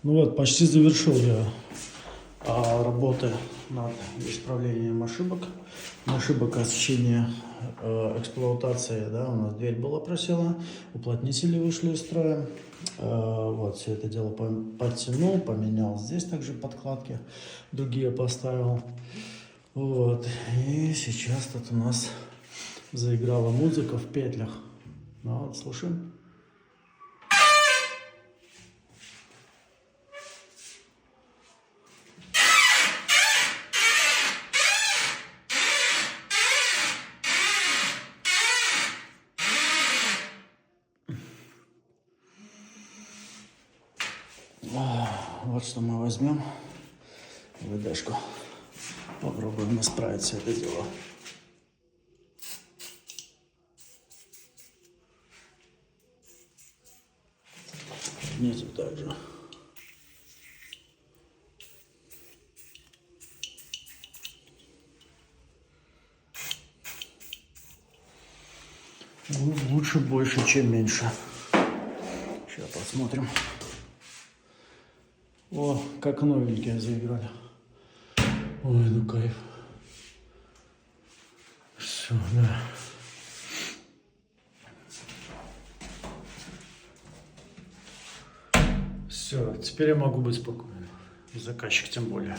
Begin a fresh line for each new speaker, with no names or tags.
Ну вот, почти завершил я работы над исправлением ошибок. Ошибок освещения эксплуатации, да, у нас дверь была просела, уплотнители вышли из строя. Вот, все это дело подтянул, поменял здесь также подкладки, другие поставил. Вот, и сейчас тут у нас заиграла музыка в петлях. Ну вот, слушаем. Вот что мы возьмем, ВДшку, попробуем исправить все это дело. Внизу также. Лучше больше, чем меньше. Сейчас посмотрим. О, как новенькие заиграли. Ой, ну кайф. Все, да. Все, теперь я могу быть спокоен. Заказчик тем более.